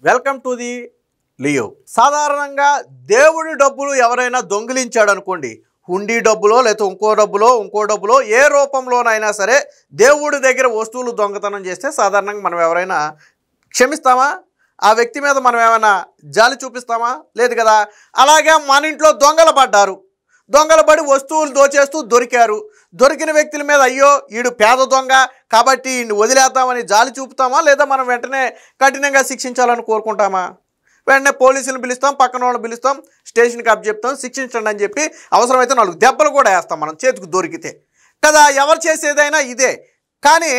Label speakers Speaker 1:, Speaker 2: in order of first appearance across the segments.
Speaker 1: Welcome to the Leo. సాధారణంగా దేవుడి డబ్బులు ఎవరైనా దొంగిలించాడు అనుకోండి, హుండీ డబ్బులో లేకపోతే ఇంకో డబ్బులో ఏ రూపంలోనైనా సరే దేవుడి దగ్గర వస్తువులు దొంగతనం చేస్తే సాధారణంగా మనం ఎవరైనా క్షమిస్తామా? ఆ వ్యక్తి మీద మనం ఏమైనా జాలి చూపిస్తామా? లేదు కదా. అలాగే మన ఇంట్లో దొంగలు పడ్డారు, దొంగలు పడి వస్తువులు దోచేస్తూ దొరికారు. దొరికిన వ్యక్తుల మీద అయ్యో వీడు పేద దొంగ కాబట్టి వీడిని వదిలేద్దామని జాలి చూపుతామా? లేదా మనం వెంటనే కఠినంగా శిక్షించాలని కోరుకుంటామా? వెంటనే పోలీసులను పిలుస్తాం, పక్కన వాళ్ళని పిలుస్తాం, స్టేషన్కి అప్పచెప్తాం, శిక్షించండి అని చెప్పి అవసరమైతే 4 దెబ్బలు కూడా వేస్తాం మనం చేతికి దొరికితే కదా. ఎవరు చేసేదైనా ఇదే. కానీ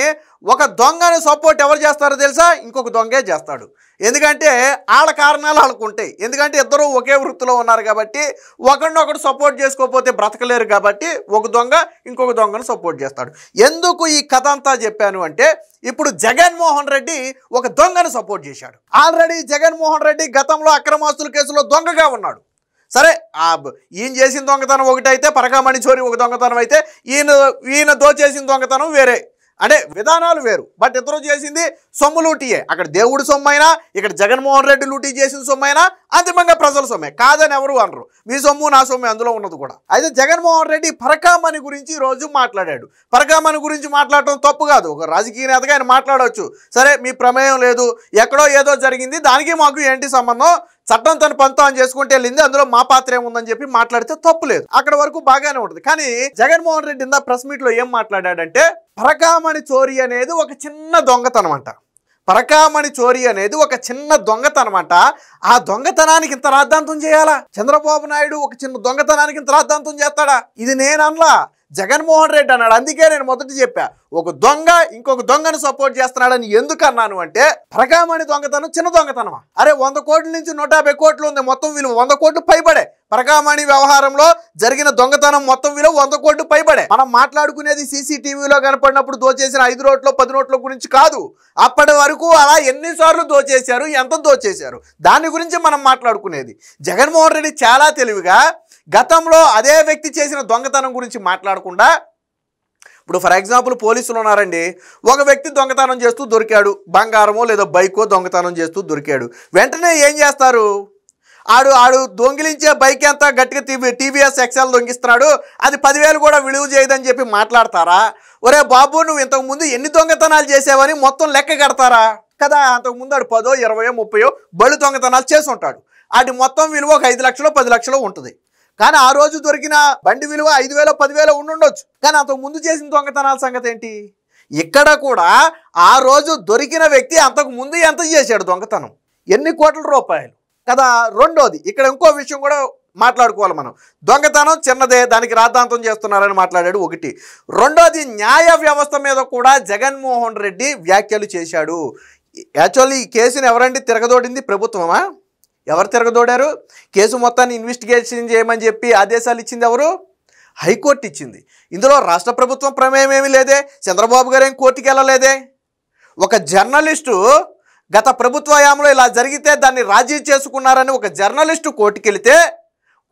Speaker 1: ఒక దొంగని సపోర్ట్ ఎవరు చేస్తారో తెలుసా? ఇంకొక దొంగే చేస్తాడు. ఎందుకంటే వాళ్ళ కారణాలు వాళ్ళకు ఉంటాయి. ఎందుకంటే ఇద్దరు ఒకే వృత్తిలో ఉన్నారు కాబట్టి ఒకరినొకరు సపోర్ట్ చేసుకోకపోతే బ్రతకలేరు కాబట్టి ఒక దొంగ ఇంకొక దొంగను సపోర్ట్ చేస్తాడు. ఎందుకు ఈ కథ అంతా చెప్పాను అంటే, ఇప్పుడు జగన్మోహన్ రెడ్డి ఒక దొంగను సపోర్ట్ చేశాడు. ఆల్రెడీ జగన్మోహన్ రెడ్డి గతంలో అక్రమాస్తుల కేసులో దొంగగా ఉన్నాడు. సరే, ఈయన చేసిన దొంగతనం ఒకటైతే, పరకామణి చోరీ ఒక దొంగతనం అయితే, ఈయన దోచేసిన దొంగతనం వేరే. అంటే విధానాలు వేరు, బట్ ఇద్దరు చేసింది సొమ్ము లూటీయే. అక్కడ దేవుడి సొమ్ము అయినా, ఇక్కడ జగన్మోహన్ రెడ్డి లూటీ చేసిన సొమ్ము అయినా అంతిమంగా ప్రజల సొమ్మే, కాదని ఎవరు అనరు. మీ సొమ్ము నా సొమ్మే అందులో ఉన్నది కూడా. అయితే జగన్మోహన్ రెడ్డి పరకామణి గురించి ఈరోజు మాట్లాడాడు. పరకామణి గురించి మాట్లాడటం తప్పు కాదు, ఒక రాజకీయ నేతగా ఆయన మాట్లాడవచ్చు. సరే, మీ ప్రమేయం లేదు, ఎక్కడో ఏదో జరిగింది, దానికి మాకు ఏంటి సంబంధం, చట్టం తన పని తాను చేసుకుంటే వెళ్ళింది, అందులో మా పాత్ర ఏముందని చెప్పి మాట్లాడితే తప్పు లేదు, అక్కడ వరకు బాగానే ఉంటుంది. కానీ జగన్మోహన్ రెడ్డి ఇందా ప్రెస్ మీట్లో ఏం మాట్లాడాడంటే, పరకామణి చోరీ అనేది ఒక చిన్న దొంగతనం అంట. పరకామణి చోరీ అనేది ఒక చిన్న దొంగతనం అంట. ఆ దొంగతనానికి ఇంత రాద్ధాంతం చేయాలా? చంద్రబాబు నాయుడు ఒక చిన్న దొంగతనానికి ఇంత రాద్ధాంతం చేస్తాడా? ఇది నేనల్లా, జగన్మోహన్ రెడ్డి అన్నాడు. అందుకే నేను మొదట చెప్పా, ఒక దొంగ ఇంకొక దొంగను సపోర్ట్ చేస్తున్నాడని ఎందుకు అన్నాను అంటే, పరకామణి దొంగతనం చిన్న దొంగతనమా? అరే 100 కోట్ల నుంచి 150 కోట్లు ఉంది మొత్తం విలువ, 100 కోట్లు పైబడే. పరకామణి వ్యవహారంలో జరిగిన దొంగతనం మొత్తం విలువ 100 కోట్లు పైబడే. మనం మాట్లాడుకునేది సీసీటీవీలో కనపడినప్పుడు దోచేసిన 5 నోట్లు 10 నోట్ల గురించి కాదు. అప్పటి వరకు అలా ఎన్నిసార్లు దోచేశారు, ఎంత దోచేశారు, దాని గురించి మనం మాట్లాడుకునేది. జగన్మోహన్ రెడ్డి చాలా తెలివిగా గతంలో అదే వ్యక్తి చేసిన దొంగతనం గురించి మాట్లాడకుండా, ఇప్పుడు ఫర్ ఎగ్జాంపుల్ పోలీసులు ఉన్నారండి, ఒక వ్యక్తి దొంగతనం చేస్తూ దొరికాడు, బంగారమో లేదా బైకో దొంగతనం చేస్తూ దొరికాడు. వెంటనే ఏం చేస్తారు? ఆడు దొంగిలించే బైక్ ఎంత గట్టిగా టీవీఎస్ ఎక్సెల్ దొంగిస్తున్నాడు, అది 10,000 కూడా విలువ చేయదని చెప్పి మాట్లాడతారా? ఒరే బాబు, నువ్వు ఇంతకుముందు ఎన్ని దొంగతనాలు చేసావని మొత్తం లెక్క కడతారా? కదా, అంతకుముందు ఆడు 10, 20, 30 బళ్ళు దొంగతనాలు చేసి ఉంటాడు. వాటి మొత్తం విలువ ఒక 5 లక్షలు 10 లక్షలు ఉంటుంది. కానీ ఆ రోజు దొరికిన బండి విలువ 5,000 10,000 ఉండుండొచ్చు. కానీ అంతకు ముందు చేసిన దొంగతనాల సంగతి ఏంటి? ఇక్కడ కూడా ఆ రోజు దొరికిన వ్యక్తి అంతకు ముందు ఎంత చేశాడు దొంగతనం, ఎన్ని కోట్ల రూపాయలు కదా. రెండోది, ఇక్కడ ఇంకో విషయం కూడా మాట్లాడుకోవాలి మనం. దొంగతనం చిన్నదే, దానికి రాద్ధాంతం చేస్తున్నారని మాట్లాడాడు ఒకటి. రెండోది, న్యాయ వ్యవస్థ మీద కూడా జగన్మోహన్ రెడ్డి వ్యాఖ్యలు చేశాడు. యాక్చువల్లీ ఈ కేసుని ఎవరండి తిరగదోడింది? ప్రభుత్వమా? ఎవరు తిరగదోడారు? కేసు మొత్తాన్ని ఇన్వెస్టిగేషన్ చేయమని చెప్పి ఆదేశాలు ఇచ్చింది ఎవరు? హైకోర్టు ఇచ్చింది. ఇందులో రాష్ట్ర ప్రభుత్వం ప్రమేయం ఏమీ లేదే, చంద్రబాబు గారు ఏం కోర్టుకి వెళ్ళలేదే. ఒక జర్నలిస్టు గత ప్రభుత్వ హయాంలో ఇలా జరిగితే దాన్ని రాజీ చేసుకున్నారని ఒక జర్నలిస్టు కోర్టుకి వెళితే,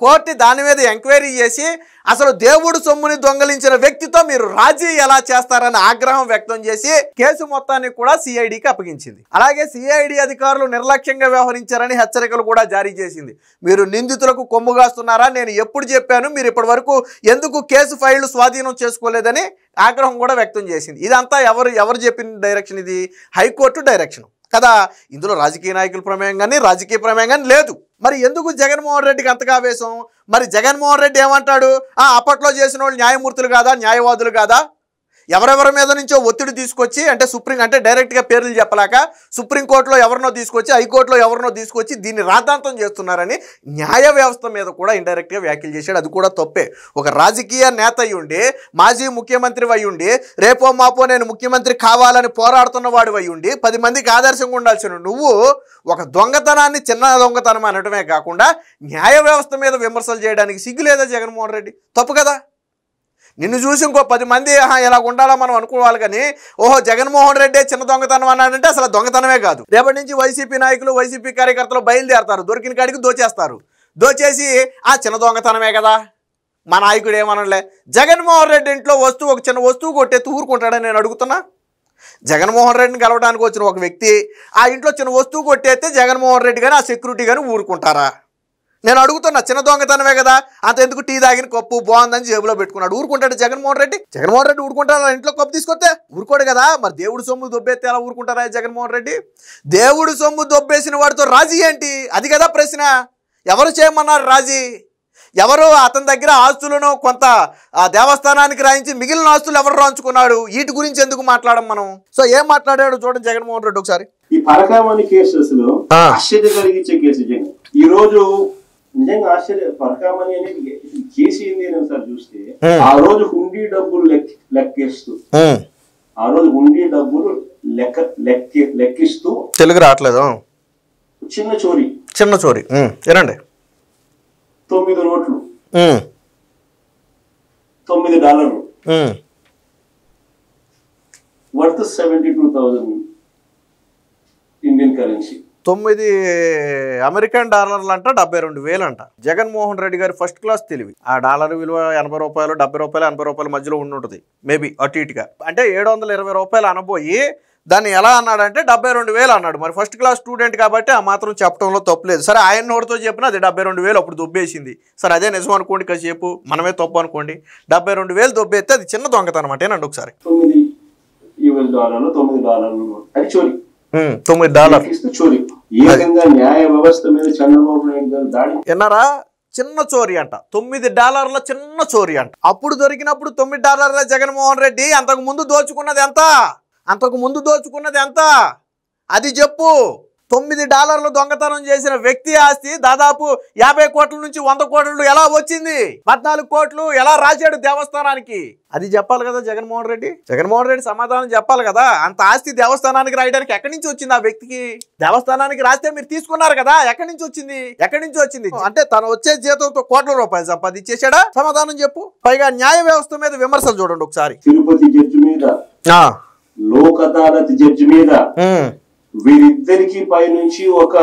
Speaker 1: కోర్టు దాని మీద ఎంక్వైరీ చేసి అసలు దేవుడు సొమ్ముని దొంగలించిన వ్యక్తితో మీరు రాజీ ఎలా చేస్తారని ఆగ్రహం వ్యక్తం చేసి కేసు మొత్తాన్ని కూడా సిఐడికి అప్పగించింది. అలాగే సిఐడి అధికారులు నిర్లక్ష్యంగా వ్యవహరించారని హెచ్చరికలు కూడా జారీ చేసింది. మీరు నిందితులకు కొమ్ముగాస్తున్నారా? నేను ఎప్పుడు చెప్పాను, మీరు ఇప్పటి వరకు ఎందుకు కేసు ఫైళ్లు స్వాధీనం చేసుకోలేదని ఆగ్రహం కూడా వ్యక్తం చేసింది. ఇదంతా ఎవరు చెప్పిన డైరెక్షన్? ఇది హైకోర్టు డైరెక్షన్ కదా. ఇందులో రాజకీయ నాయకుల ప్రమేయం కానీ రాజకీయ ప్రమేయం కానీ లేదు. మరి ఎందుకు జగన్మోహన్ రెడ్డికి అంతగా ఆవేశం? మరి జగన్మోహన్ రెడ్డి ఏమంటాడు? అప్పట్లో చేసిన వాళ్ళు న్యాయమూర్తులు కాదా, న్యాయవాదులు కాదా? ఎవరెవరి మీద నుంచో ఒత్తిడి తీసుకొచ్చి, అంటే డైరెక్ట్గా పేర్లు చెప్పలేక సుప్రీంకోర్టులో ఎవరినో తీసుకొచ్చి, హైకోర్టులో ఎవరినో తీసుకొచ్చి దీన్ని రాద్ధాంతం చేస్తున్నారని న్యాయ వ్యవస్థ మీద కూడా ఇండైరెక్ట్గా వ్యాఖ్యలు చేశాడు. అది కూడా తప్పే. ఒక రాజకీయ నేత అయ్యుండి, మాజీ ముఖ్యమంత్రి అయ్యుండి, రేపో మాపో నేను ముఖ్యమంత్రి కావాలని పోరాడుతున్న వాడు అయ్యుండి 10 మందికి ఆదర్శంగా ఉండాల్సిన నువ్వు ఒక దొంగతనాన్ని చిన్న దొంగతనం అనడమే కాకుండా న్యాయ వ్యవస్థ మీద విమర్శలు చేయడానికి సిగ్గు లేదా జగన్మోహన్ రెడ్డి? తప్పు కదా. నిన్ను చూసి ఇంకో 10 మంది ఇలా ఉండాలా మనం అనుకోవాలి. కానీ ఓహో జగన్మోహన్ రెడ్డి చిన్న దొంగతనం అన్నాడంటే అసలు దొంగతనమే కాదు. రేపటి నుంచి వైసీపీ నాయకులు వైసీపీ కార్యకర్తలు బయలుదేరతారు, దొరికిన కాడికి దోచేస్తారు. దోచేసి చిన్న దొంగతనమే కదా, మా నాయకుడు ఏమనలే. జగన్మోహన్ రెడ్డి ఇంట్లో ఒక చిన్న వస్తువు కొట్టేసి ఊరుకుంటాడని నేను అడుగుతున్నా. జగన్మోహన్ రెడ్డిని కలవడానికి వచ్చిన ఒక వ్యక్తి ఆ ఇంట్లో చిన్న వస్తువు కొట్టేస్తే జగన్మోహన్ రెడ్డి కానీ ఆ సెక్యూరిటీ కానీ ఊరుకుంటారా? నేను అడుగుతున్నా, చిన్న దొంగతనమే కదా, అంత ఎందుకు టీ తాగిన కప్పు బాగుందని జేబులో పెట్టుకున్నాడు, ఊరుకుంటాడు జగన్మోహన్ రెడ్డి? జగన్మోహన్ రెడ్డి ఊరుకుంటారా? ఇంట్లో కప్పు తీసుకొస్తే ఊరుకోడు కదా. మరి దేవుడు సొమ్ము దొబ్బేస్తే ఎలా ఊరుకుంటారా జగన్మోహన్ రెడ్డి? దేవుడు సొమ్ము దొబ్బేసిన వాడితో రాజీ ఏంటి? అది కదా ప్రశ్న. ఎవరు చేయమన్నారు రాజీ? ఎవరు అతని దగ్గర ఆస్తులను కొంత దేవస్థానానికి రాయించి మిగిలిన ఆస్తులు ఎవరు రాయించుకున్నాడు? వీటి గురించి ఎందుకు మాట్లాడడం మనం? సో ఏం మాట్లాడాడు చూడండి జగన్మోహన్ రెడ్డి ఒకసారి.
Speaker 2: ఈ పరకామణి కేసులో ఆశ్చర్య కలిగించే కేసు ఈ రోజు నిజంగా ఆశ్చర్య. పరకామణి అనేది కేసు ఏంది అని ఒకసారి చూస్తే, ఆ రోజు హుండీ డబ్బులు లెక్కిస్తూ లెక్కిస్తూ
Speaker 1: తెలుగు రావట్లేదు, చిన్న చోరీ ఏనండి,
Speaker 2: 9 నోట్లు, $9 వర్త్ 72,000 ఇండియన్ కరెన్సీ.
Speaker 1: 9 అమెరికన్ డాలర్లు అంట, 72,000 అంట. జగన్మోహన్ రెడ్డి గారి ఫస్ట్ క్లాస్ తెలివి. ఆ డాలర్ విలువ 80 రూపాయలు, 70 రూపాయలు, 80 రూపాయల మధ్యలో ఉండుంటుంది మేబీ, అటు ఇటుగా. అంటే 720 రూపాయలు అనబోయి దాన్ని ఎలా అన్నాడంటే 72,000 అన్నాడు. మరి ఫస్ట్ క్లాస్ స్టూడెంట్ కాబట్టి ఆ మాత్రం చెప్పడంలో తప్పులేదు. సరే, ఆయన నోటితో చెప్పినా అది 72,000 అప్పుడు దొబ్బేసింది. సరే, అదే నిజం అనుకోండి, కాసేపు మనమే తప్పు అనుకోండి. 72,000 దొబ్బేస్తే అది చిన్న దొంగతనం అనమాట. ఏనండి ఒకసారి $9
Speaker 2: చోరీ. న్యాయ వ్యవస్థ మీద చంద్రబాబు నాయుడు గారు దాడి
Speaker 1: విన్నారా? చిన్న చోరీ అంట, $9 చిన్న చోరీ అంట. అప్పుడు దొరికినప్పుడు $9 జగన్మోహన్ రెడ్డి. అంతకు ముందు దోచుకున్నది ఎంత? అది చెప్పు. $9 దొంగతనం చేసిన వ్యక్తి ఆస్తి దాదాపు 50 కోట్ల నుంచి 100 కోట్లు ఎలా వచ్చింది? 14 కోట్లు ఎలా రాశాడు దేవస్థానానికి? అది చెప్పాలి కదా జగన్మోహన్ రెడ్డి. సమాధానం చెప్పాలి కదా. అంత ఆస్తి దేవస్థానానికి రాయడానికి ఎక్కడి నుంచి వచ్చింది? ఆ వ్యక్తికి దేవస్థానానికి రాస్తే మీరు తీసుకున్నారు కదా, ఎక్కడి నుంచి వచ్చింది? అంటే తను వచ్చే జీతంతో కోట్ల రూపాయలు సంపాదించేశాడా? సమాధానం చెప్పు. పైగా న్యాయ వ్యవస్థ మీద విమర్శలు చూడండి ఒకసారి.
Speaker 2: తిరుపతి జడ్జి మీద, లోక్ అదాలత్ జడ్జి మీద, వీరిద్దరికి పైనుంచి ఒక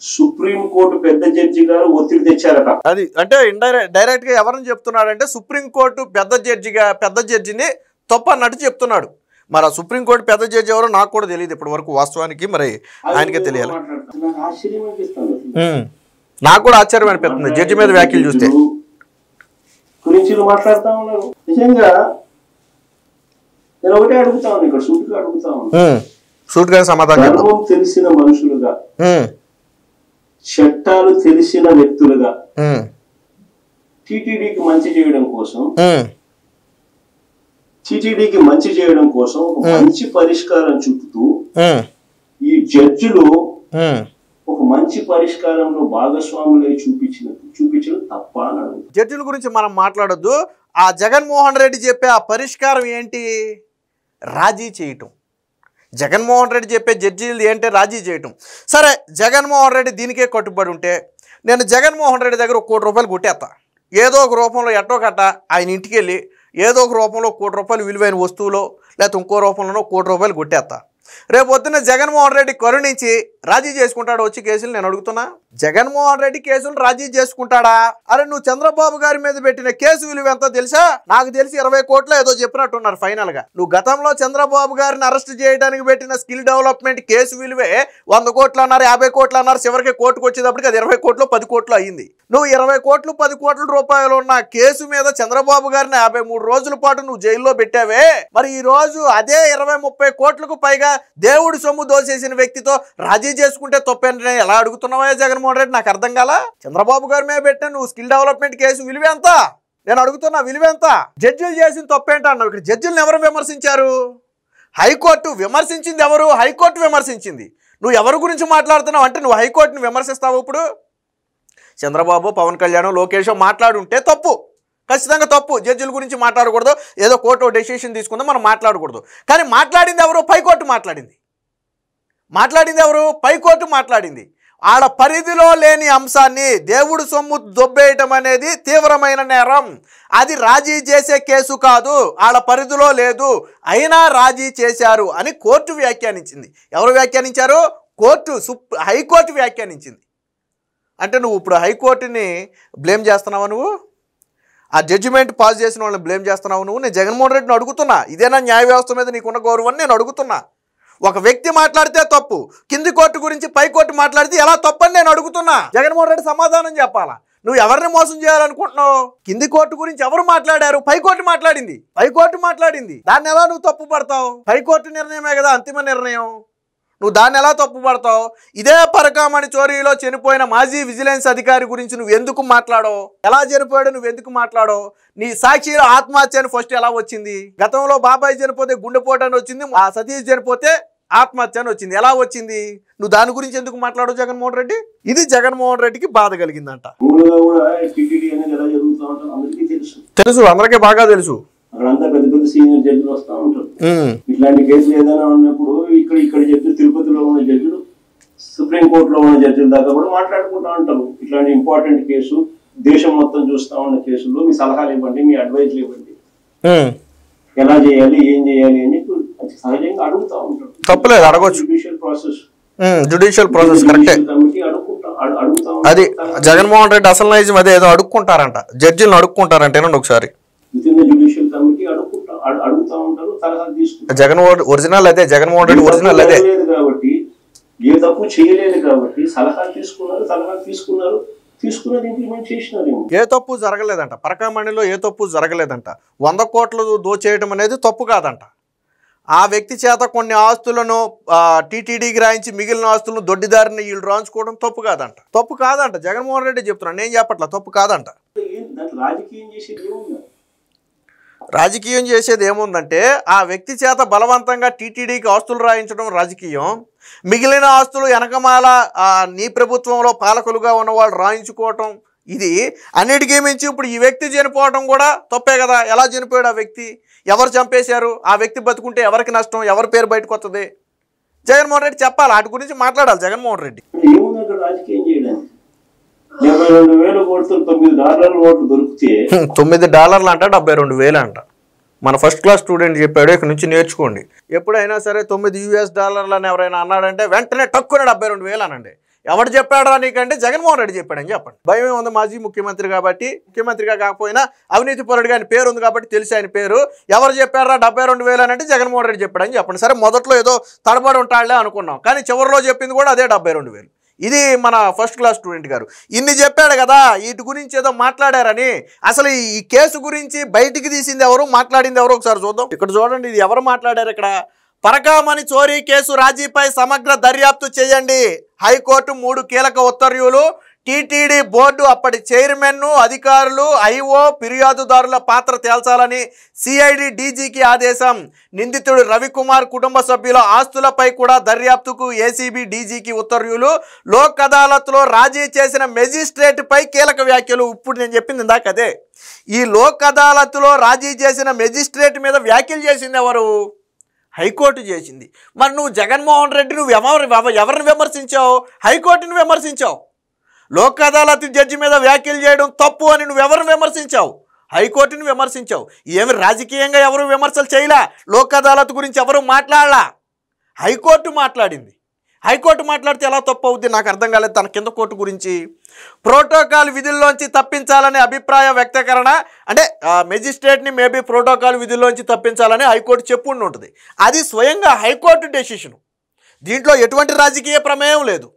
Speaker 2: సుప్రీం కోర్టు పెద్ద జడ్జి గారు ఒత్తిడి తెచ్చారట.
Speaker 1: అది అంటే డైరెక్ట్ గా ఎవరని చెప్తున్నాడంటే సుప్రీం కోర్టు పెద్ద జడ్జిని తప్పు అన్నట్టు చెప్తున్నాడు. మరి ఆ సుప్రీం కోర్టు పెద్ద జడ్జి ఎవరో నాకు కూడా తెలియదు ఇప్పటి వరకు వాస్తవానికి. మరి ఆయనకే తెలియాలి. నాకు కూడా ఆశ్చర్యం అనిపిస్తుంది జడ్జి మీద వ్యాఖ్యలు చూస్తే.
Speaker 2: గురించి మాట్లాడుతా ఉన్నారు. నిజంగా నేను ఒకటే అడుగుతా ఉన్నాను, ఇక్కడ సూటిగా అడుగుతా ఉన్నాను.
Speaker 1: సమాధానం
Speaker 2: తెలిసిన మనుషులుగా, చట్టాలు తెలిసిన వ్యక్తులుగా టీటీడీకి మంచి చేయడం కోసం మంచి పరిష్కారం చూపుతూ ఈ జడ్జిలు ఒక మంచి పరిష్కారంలో భాగస్వాములై చూపించడం తప్ప అన్నాడు.
Speaker 1: జడ్జిల గురించి మనం మాట్లాడొద్దు. ఆ జగన్మోహన్ రెడ్డి చెప్పే ఆ పరిష్కారం ఏంటి? రాజీ చేయటం. జగన్మోహన్ రెడ్డి చెప్పే జడ్జీలు ఏంటంటే రాజీ చేయటం. సరే, జగన్మోహన్ రెడ్డి దీనికే కట్టుబడి ఉంటే నేను జగన్మోహన్ రెడ్డి దగ్గర 1 కోటి రూపాయలు కొట్టేస్తా. ఏదో ఒక రూపంలో ఎట్టో కట్ట ఆయన ఇంటికి వెళ్ళి ఏదో ఒక రూపంలో 1 కోటి రూపాయలు విలువైన వస్తువులో లేకపోతే ఇంకో రూపంలోనో 1 కోటి రూపాయలు కొట్టేస్తా. రేపు పొద్దున్న జగన్మోహన్ రెడ్డి కరుణించి రాజీ చేసుకుంటాడు వచ్చి కేసులు? నేను అడుగుతున్నా, జగన్మోహన్ రెడ్డి కేసులు రాజీ చేసుకుంటాడా? అరే, నువ్వు చంద్రబాబు గారి మీద పెట్టిన కేసు విలువ ఎంతో తెలుసా? నాకు తెలిసి 20 కోట్లు ఏదో చెప్పినట్టున్నారు ఫైనల్ గా. నువ్వు గతంలో చంద్రబాబు గారిని అరెస్ట్ చేయడానికి పెట్టిన స్కిల్ డెవలప్మెంట్ కేసు విలువే 100 కోట్లు అన్నారు, 50 కోట్లు అన్నారు. చివరికి కోర్టుకు వచ్చేటప్పటికి అది 20 కోట్లు 10 కోట్లు అయ్యింది. నువ్వు 20 కోట్లు 10 కోట్ల రూపాయలు ఉన్న కేసు మీద చంద్రబాబు గారిని 53 రోజుల పాటు నువ్వు జైల్లో పెట్టావే. మరి ఈ రోజు అదే 20-30 కోట్లకు పైగా దేవుడి సొమ్ము దోచేసిన వ్యక్తితో రాజీ చేసుకుంటే తప్పేంటనే ఎలా అడుగుతున్నావా జగన్మోహన్ రెడ్డి? నాకు అర్థం కాల. చంద్రబాబు గారి మీద పెట్టిన నువ్వు స్కిల్ డెవలప్మెంట్ కేసు విలువ ఎంత? నేను అడుగుతున్నా, విలువ ఎంత? జడ్జిలు చేసిన తప్పేంట అన్నావు. ఇక్కడ జడ్జిలను ఎవరు విమర్శించారు? హైకోర్టు విమర్శించింది ఎవరు? హైకోర్టు విమర్శించింది. నువ్వు ఎవరి గురించి మాట్లాడుతున్నావు అంటే నువ్వు హైకోర్టుని విమర్శిస్తావు. ఇప్పుడు చంద్రబాబు, పవన్ కళ్యాణ్, లోకేష్ మాట్లాడుంటే తప్పు, ఖచ్చితంగా తప్పు. జడ్జిల గురించి మాట్లాడకూడదు. ఏదో కోర్టు డెసిషన్ తీసుకుందో మనం మాట్లాడకూడదు. కానీ మాట్లాడింది ఎవరు? పైకోర్టు మాట్లాడింది. పైకోర్టు మాట్లాడింది. ఆడ పరిధిలో లేని అంశాన్ని దేవుడు సొమ్ము దొబ్బేయటం అనేది తీవ్రమైన నేరం. అది రాజీ చేసే కేసు కాదు, ఆడ పరిధిలో లేదు, అయినా రాజీ చేశారు అని కోర్టు వ్యాఖ్యానించింది. ఎవరు వ్యాఖ్యానించారు? హైకోర్టు వ్యాఖ్యానించింది. అంటే నువ్వు ఇప్పుడు హైకోర్టుని బ్లేమ్ చేస్తున్నావా? నువ్వు ఆ జడ్జిమెంట్ పాస్ చేసిన వాళ్ళని బ్లేమ్ చేస్తున్నావు నువ్వు. నేను జగన్మోహన్ రెడ్డిని అడుగుతున్నా, ఇదేనా న్యాయ వ్యవస్థ మీద నీకున్న గౌరవాన్ని నేను అడుగుతున్నా. ఒక వ్యక్తి మాట్లాడితే తప్పు, కింది కోర్టు గురించి పై కోర్టు మాట్లాడితే ఎలా తప్పని నేను అడుగుతున్నా. జగన్మోహన్ రెడ్డి సమాధానం చెప్పాలా. నువ్వు ఎవరిని మోసం చేయాలనుకుంటున్నావు? కింది కోర్టు గురించి ఎవరు మాట్లాడారు? పైకోర్టు మాట్లాడింది. దాన్ని ఎలా నువ్వు తప్పు పడతావు? పైకోర్టు నిర్ణయమే కదా అంతిమ నిర్ణయం. నువ్వు దాన్ని ఎలా తప్పు పడతావు? ఇదే పరకామణి చోరీలో చనిపోయిన మాజీ విజిలెన్స్ అధికారి గురించి నువ్వు ఎందుకు మాట్లాడో? ఎలా చనిపోయాడు నువ్వు ఎందుకు మాట్లాడో? నీ సాక్షిలో ఆత్మహత్య అని ఫస్ట్ ఎలా వచ్చింది? గతంలో బాబాయ్ చనిపోతే గుండెపోటు అని వచ్చింది, ఆ సతీష్ చనిపోతే ఆత్మహత్య అని వచ్చింది. ఎలా వచ్చింది? నువ్వు దాని గురించి ఎందుకు మాట్లాడవు జగన్మోహన్ రెడ్డి? ఇది జగన్మోహన్ రెడ్డికి బాధ కలిగిందంట. తెలుసు, అందరికీ బాగా తెలుసు.
Speaker 2: అక్కడంతా పెద్ద పెద్ద సీనియర్ జడ్జిలు వస్తూ ఉంటారు. ఇట్లాంటి కేసులు ఏదైనా ఉన్నప్పుడు ఇక్కడ జడ్జిలు, తిరుపతిలో ఉన్న జడ్జిలు, సుప్రీంకోర్టులో ఉన్న జడ్జిల దాకా కూడా మాట్లాడుకుంటూ ఉంటారు. ఇట్లాంటి ఇంపార్టెంట్ కేసు, దేశం మొత్తం చూస్తూ ఉన్న కేసుల్లో మీ సలహాలు ఇవ్వండి, మీ అడ్వైజ్లు ఇవ్వండి, ఎలా చేయాలి, ఏం చేయాలి అని చెప్పి సహజంగా అడుగుతూ ఉంటారు.
Speaker 1: తప్పలేదు, అడగొచ్చు. జ్యుడిషియల్ ప్రాసెస్ కరెక్టే. అది జగన్మోహన్ రెడ్డి అసలు నైజం అదే, ఏదో అడుక్కుంటారంట, జడ్జిలను అడుక్కుంటారంట. ఒకసారి జగన్ ఒరిజినల్ అదే, జగన్మోహన్ రెడ్డి ఒరిజినల్ అదే
Speaker 2: కాబట్టి ఏ తప్పు చేయలేదు కాబట్టి సలహాలు తీసుకున్నారు, తీసుకున్నది ఇంప్లిమెంట్ చేసినారు.
Speaker 1: ఏ తప్పు జరగలేదంట, పరకామణిలో ఏ తప్పు జరగలేదంట. 100 కోట్లు దోచేయడం అనేది తప్పు కాదంట. ఆ వ్యక్తి చేత కొన్ని ఆస్తులను టీటీడీకి రాయించి మిగిలిన ఆస్తులను దొడ్డిదారిని వీళ్ళు రాయించుకోవడం తప్పు కాదంట. జగన్మోహన్ రెడ్డి చెప్తున్నాను, నేను చెప్పట్లా, తప్పు కాదంట. రాజకీయం చేసేది ఏముందంటే, ఆ వ్యక్తి చేత బలవంతంగా టీటీడీకి ఆస్తులు రాయించడం రాజకీయం, మిగిలిన ఆస్తులు వెనకమాల నీ ప్రభుత్వంలో పాలకులుగా ఉన్నవాళ్ళు రాయించుకోవటం, ఇది అన్నిటికీ మించి ఇప్పుడు ఈ వ్యక్తి చనిపోవడం కూడా తప్పే కదా. ఎలా చనిపోయాడు ఆ వ్యక్తి? ఎవరు చంపేశారు? ఆ వ్యక్తి బతుకుంటే ఎవరికి నష్టం? ఎవరి పేరు బయటకు వస్తుంది? జగన్మోహన్ రెడ్డి చెప్పాలి, వాటి గురించి మాట్లాడాలి జగన్మోహన్ రెడ్డి. $9 అంట, $72,000 అంట. మన ఫస్ట్ క్లాస్ స్టూడెంట్ చెప్పాడు, ఇక్కడ నుంచి నేర్చుకోండి. ఎప్పుడైనా సరే $9 అని ఎవరైనా అన్నాడంటే వెంటనే టక్కున $72,000 అనండి. ఎవరు చెప్పాడా నీకంటే జగన్మోహన్ రెడ్డి చెప్పాడని చెప్పండి. భయం ఉంది, మాజీ ముఖ్యమంత్రి కాబట్టి, ముఖ్యమంత్రిగా కాకపోయినా అవినీతి పరుడుగా ఆయన పేరు ఉంది కాబట్టి తెలిసి ఆయన పేరు. ఎవరు చెప్పారా $72,000 అంటే జగన్మోహన్ రెడ్డి చెప్పాడని చెప్పండి. సరే, మొదట్లో ఏదో తడబడి ఉంటాడులే అనుకున్నాం, కానీ చివరిలో చెప్పింది కూడా అదే $72,000. ఇది మన ఫస్ట్ క్లాస్ స్టూడెంట్ గారు ఇన్ని చెప్పాడు కదా. వీటి గురించి ఏదో మాట్లాడారని, అసలు ఈ కేసు గురించి బయటికి తీసింది ఎవరు, మాట్లాడింది ఎవరు ఒకసారి చూద్దాం. ఇక్కడ చూడండి, ఇది ఎవరు మాట్లాడారు. ఇక్కడ పరకామణి చోరీ కేసు రాజీపై సమగ్ర దర్యాప్తు చేయండి, హైకోర్టు 3 కీలక ఉత్తర్వులు. టీటీడీ బోర్డు అప్పటి చైర్మన్, అధికారులు, ఐఓ, ఫిర్యాదుదారుల పాత్ర తేల్చాలని సిఐడి డీజీకి ఆదేశం. నిందితుడు రవికుమార్ కుటుంబ సభ్యుల ఆస్తులపై కూడా దర్యాప్తుకు ఏసీబీ డీజీకి ఉత్తర్వులు. లోక్ అదాలత్లో రాజీ చేసిన మెజిస్ట్రేట్పై కీలక వ్యాఖ్యలు. ఇప్పుడు నేను చెప్పింది ఇందాక అదే. ఈ లోక్ అదాలత్లో రాజీ చేసిన మెజిస్ట్రేట్ మీద వ్యాఖ్యలు చేసింది ఎవరు? హైకోర్టు చేసింది. మరి నువ్వు జగన్మోహన్ రెడ్డి నువ్వు ఎవరిని విమర్శించావు? హైకోర్టుని విమర్శించావు. లోక్ అదాలత్ జడ్జి మీద వ్యాఖ్యలు చేయడం తప్పు అని నువ్వు ఎవరిని విమర్శించావు? హైకోర్టుని విమర్శించావు. ఏమి రాజకీయంగా ఎవరు విమర్శలు చేయలే, లోక్ అదాలత్ గురించి ఎవరు మాట్లాడలా, హైకోర్టు మాట్లాడింది. హైకోర్టు మాట్లాడితే ఎలా తప్పు అవుద్ది నాకు అర్థం కాలేదు. తన కింద కోర్టు గురించి ప్రోటోకాల్ విధుల్లోంచి తప్పించాలనే అభిప్రాయ వ్యక్తీకరణ, అంటే మెజిస్ట్రేట్ని మేబీ ప్రోటోకాల్ విధుల్లోంచి తప్పించాలని హైకోర్టు చెప్పుండి ఉంటుంది. అది స్వయంగా హైకోర్టు డెసిషను, దీంట్లో ఎటువంటి రాజకీయ ప్రమేయం లేదు.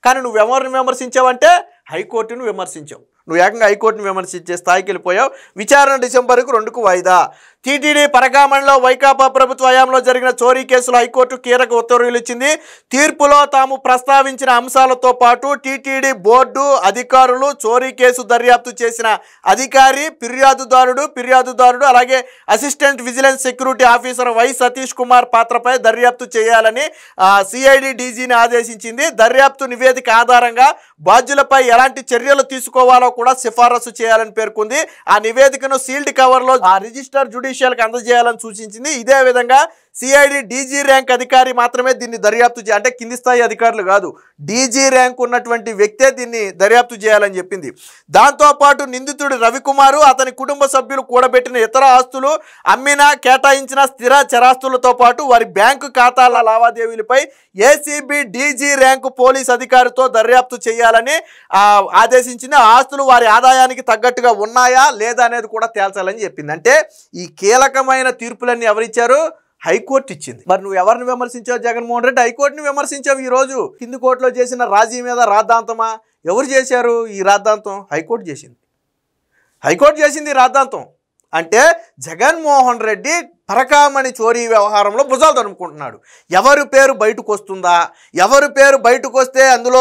Speaker 1: కానీ నువ్వు ఎవరిని విమర్శించావంటే హైకోర్టును విమర్శించావు. నువ్వు ఏకంగా హైకోర్టును విమర్శించే స్థాయికి వెళ్ళిపోయావు. విచారణ డిసెంబర్కు 2కు వాయిదా. టీటీడీ పరకామణిలో వైకాపా ప్రభుత్వ హయాంలో జరిగిన చోరీ కేసులో హైకోర్టు కీలక ఉత్తర్వులు ఇచ్చింది. తీర్పులో తాము ప్రస్తావించిన అంశాలతో పాటు టీటీడీ బోర్డు అధికారులు, చోరీ కేసు దర్యాప్తు చేసిన అధికారి, ఫిర్యాదుదారుడు అలాగే assistant vigilance security officer Y Satish Kumar పాత్రపై దర్యాప్తు చేయాలని సిఐడి డీజీని ఆదేశించింది. దర్యాప్తు నివేదిక ఆధారంగా బాధ్యులపై ఎలాంటి చర్యలు తీసుకోవాలో కూడా సిఫారసు చేయాలని పేర్కొంది. ఆ నివేదికను సీల్డ్ కవర్లో రిజిస్టర్ జ్యుడిషియల్కి అందజేయాలని సూచించింది. ఇదే విధంగా సిఐడి డీజీ ర్యాంక్ అధికారి మాత్రమే దీన్ని దర్యాప్తు అంటే కింది స్థాయి అధికారులు కాదు, డీజీ ర్యాంక్ ఉన్నటువంటి వ్యక్తే దీన్ని దర్యాప్తు చేయాలని చెప్పింది. దాంతోపాటు నిందితుడు రవికుమారు అతని కుటుంబ సభ్యులు కూడబెట్టిన ఇతర ఆస్తులు, అమ్మిన కేటాయించిన స్థిర చరాస్తులతో పాటు వారి బ్యాంకు ఖాతాల లావాదేవీలపై ఏసీబీ డీజీ ర్యాంకు పోలీస్ అధికారితో దర్యాప్తు చేయాలని ఆదేశించిన ఆస్తులు వారి ఆదాయానికి తగ్గట్టుగా ఉన్నాయా లేదా అనేది కూడా తేల్చాలని చెప్పింది. అంటే ఈ కీలకమైన తీర్పులన్నీ ఎవరిచ్చారు? హైకోర్టు ఇచ్చింది. మరి నువ్వు ఎవరిని విమర్శించావు? జగన్మోహన్ రెడ్డి హైకోర్టుని విమర్శించావు. ఈరోజు కింది కోర్టులో చేసిన రాజీ మీద రాద్ధాంతమా? ఎవరు చేశారు ఈ రాద్ధాంతం? హైకోర్టు చేసింది. హైకోర్టు చేసింది రాద్ధాంతం. అంటే జగన్మోహన్ రెడ్డి పరకామణి చోరీ వ్యవహారంలో భుజాలు తడుముకుంటున్నాడు. ఎవరి పేరు బయటకు వస్తుందా, ఎవరి పేరు బయటకు వస్తే అందులో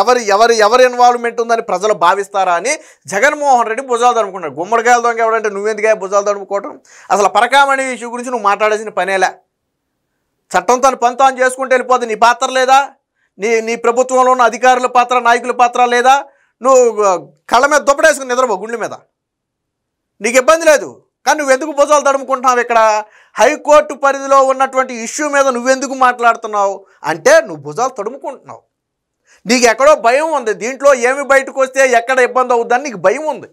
Speaker 1: ఎవరి ఇన్వాల్వ్మెంట్ ఉందని ప్రజలు భావిస్తారా అని జగన్మోహన్ రెడ్డి భుజాలు తడుముకుంటున్నాడు. గుమ్మడికాయల దొంగ ఎవడంటే నువ్వెందుకే భుజాలు తడుముకోవటం? అసలు పరకామణి ఇష్యూ గురించి నువ్వు మాట్లాడాల్సిన పనేలా. చట్టం తను పని తాను చేసుకుంటూ వెళ్ళిపోతే నీ పాత్ర లేదా? నీ ప్రభుత్వంలో ఉన్న అధికారుల పాత్ర, నాయకుల పాత్ర లేదా? నువ్వు కళ్ళ మీద దుప్పడేసుకుని నిద్రపో, గుండెల మీద, నీకు ఇబ్బంది లేదు. కానీ నువ్వెందుకు భుజాలు తడుముకుంటున్నావు? ఇక్కడ హైకోర్టు పరిధిలో ఉన్నటువంటి ఇష్యూ మీద నువ్వెందుకు మాట్లాడుతున్నావు అంటే నువ్వు భుజాలు తడుముకుంటున్నావు. నీకు ఎక్కడో భయం ఉంది, దీంట్లో ఏమి బయటకు వస్తే ఎక్కడ ఇబ్బంది అవుద్దని నీకు భయం ఉంది.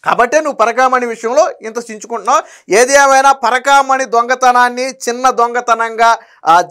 Speaker 1: కాబట్టే నువ్వు పరకామణి విషయంలో ఇంత చించుకుంటున్నావు. ఏది ఏమైనా పరకామణి దొంగతనాన్ని చిన్న దొంగతనంగా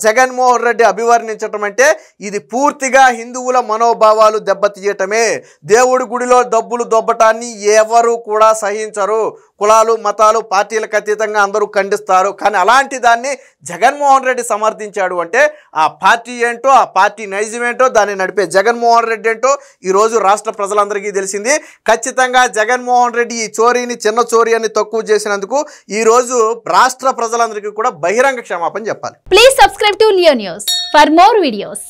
Speaker 1: జగన్మోహన్ రెడ్డి అభివర్ణించటం అంటే ఇది పూర్తిగా హిందువుల మనోభావాలు దెబ్బతీయటమే. దేవుడి గుడిలో డబ్బులు దొబ్బటాన్ని ఎవరు కూడా సహించరు. కులాలు, మతాలు, పార్టీలకు అతీతంగా అందరూ ఖండిస్తారు. కానీ అలాంటి దాన్ని జగన్మోహన్ రెడ్డి సమర్థించాడు అంటే ఆ పార్టీ ఏంటో, ఆ పార్టీ నైజం ఏంటో, దాన్ని నడిపే జగన్మోహన్ రెడ్డి ఏంటో ఈరోజు రాష్ట్ర ప్రజలందరికీ తెలిసింది. ఖచ్చితంగా జగన్మోహన్ రెడ్డి ఈ చోరీని చిన్న చోరీ అని తక్కువ చేసినందుకు ఈరోజు రాష్ట్ర ప్రజలందరికీ కూడా బహిరంగ క్షమాపణ చెప్పాలి.
Speaker 3: Please subscribe to Leo news for more videos.